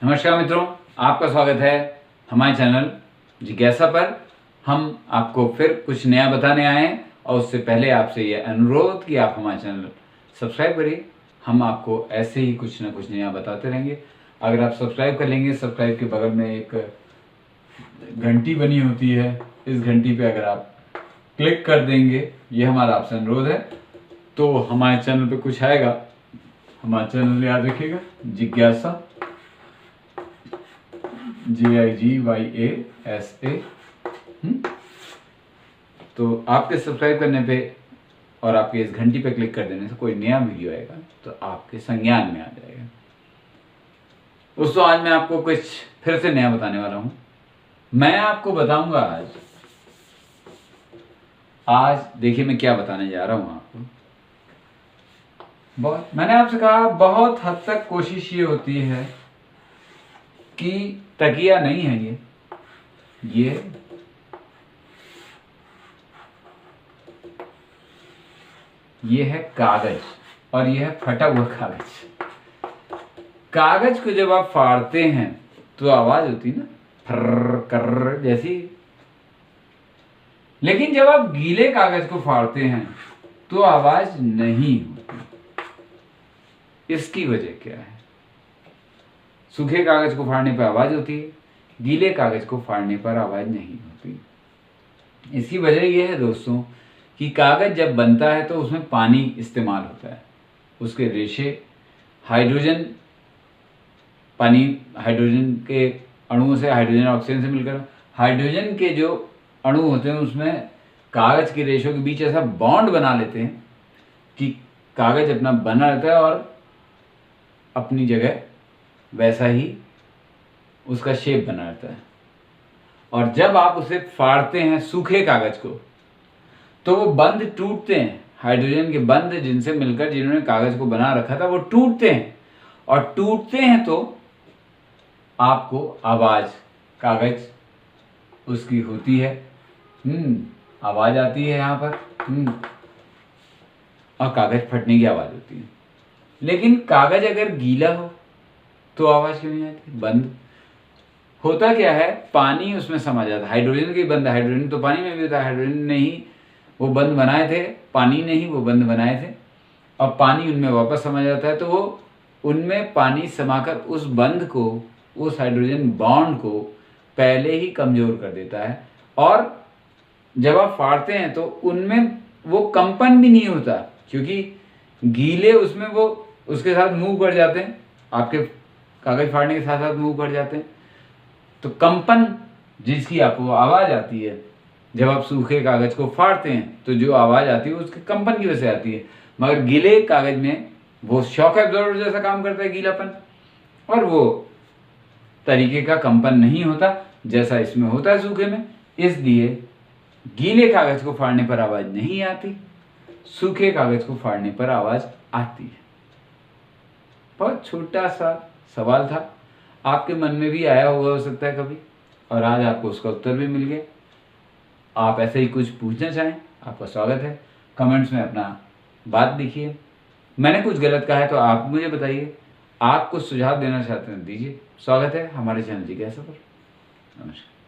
नमस्कार मित्रों, आपका स्वागत है हमारे चैनल जिज्ञासा पर। हम आपको फिर कुछ नया बताने आए हैं और उससे पहले आपसे ये अनुरोध कि आप हमारे चैनल सब्सक्राइब करिए। हम आपको ऐसे ही कुछ ना कुछ नया बताते रहेंगे। अगर आप सब्सक्राइब कर लेंगे, सब्सक्राइब के बगल में एक घंटी बनी होती है, इस घंटी पे अगर आप क्लिक कर देंगे, ये हमारा आपसे अनुरोध है, तो हमारे चैनल पे कुछ आएगा। हमारा चैनल याद रखिएगा, जिज्ञासा, GIGYASA। तो आपके सब्सक्राइब करने पे और आपके इस घंटी पे क्लिक कर देने से कोई नया वीडियो आएगा तो आपके संज्ञान में आ जाएगा। दोस्तों, आज मैं आपको कुछ फिर से नया बताने वाला हूं। मैं आपको बताऊंगा आज देखिए मैं क्या बताने जा रहा हूं आपको। मैंने आपसे कहा, बहुत हद तक कोशिश ये होती है कि तकिया नहीं है ये है कागज, और ये है फटा हुआ कागज। कागज को जब आप फाड़ते हैं तो आवाज होती ना, फर्र कर जैसी। लेकिन जब आप गीले कागज को फाड़ते हैं तो आवाज नहीं होती। इसकी वजह क्या है? सूखे कागज को फाड़ने पर आवाज होती है, गीले कागज को फाड़ने पर आवाज नहीं होती। इसकी वजह यह है दोस्तों कि कागज जब बनता है तो उसमें पानी इस्तेमाल होता है। उसके रेशे हाइड्रोजन के अणुओं से, हाइड्रोजन ऑक्सीजन से मिलकर हाइड्रोजन के जो अणु होते हैं उसमें कागज के रेशों के बीच ऐसा बॉन्ड बना लेते हैं कि कागज अपना बना रहता है और अपनी जगह वैसा ही उसका शेप बना रहता है। और जब आप उसे फाड़ते हैं सूखे कागज को, तो वो बंध टूटते हैं। हाइड्रोजन के बंध जिनसे मिलकर जिन्होंने कागज को बना रखा था वो टूटते हैं, और टूटते हैं तो आपको आवाज कागज उसकी होती है, आवाज आती है यहाँ पर, और कागज फटने की आवाज होती है। लेकिन कागज अगर गीला हो तो आवाज क्यों नहीं आती? बंद होता क्या है, पानी उसमें समा जाता है। हाइड्रोजन के बंद, हाइड्रोजन तो पानी में भी होता है। हाइड्रोजन ने ही वो बंद बनाए थे, पानी ने ही वो बंद बनाए थे, और पानी उनमें वापस समा जाता है। तो वो उनमें पानी समाकर उस बंध को, उस हाइड्रोजन बॉन्ड को पहले ही कमजोर कर देता है। और जब आप फाड़ते हैं तो उनमें वो कंपन भी नहीं होता, क्योंकि गीले उसमें वो उसके साथ मूव कर जाते हैं, आपके कागज फाड़ने के साथ साथ मूव कर जाते हैं। तो कंपन जिसकी आपको आवाज आती है, जब आप सूखे कागज को फाड़ते हैं तो जो आवाज आती है उसके कंपन की वजह से आती है। मगर गीले कागज में वो शॉक एब्जॉर्बर जैसा काम करता है, गीलापन, और वो तरीके का कंपन नहीं होता जैसा इसमें होता है सूखे में। इसलिए गीले कागज को फाड़ने पर आवाज नहीं आती, सूखे कागज को फाड़ने पर आवाज आती है। बहुत छोटा सा सवाल था, आपके मन में भी आया होगा हो सकता है कभी, और आज आपको उसका उत्तर भी मिल गया। आप ऐसे ही कुछ पूछना चाहें, आपका स्वागत है। कमेंट्स में अपना बात लिखिए। मैंने कुछ गलत कहा है तो आप मुझे बताइए। आप कुछ सुझाव देना चाहते हैं दीजिए। स्वागत है हमारे चैनल जिज्ञासा पर। नमस्कार।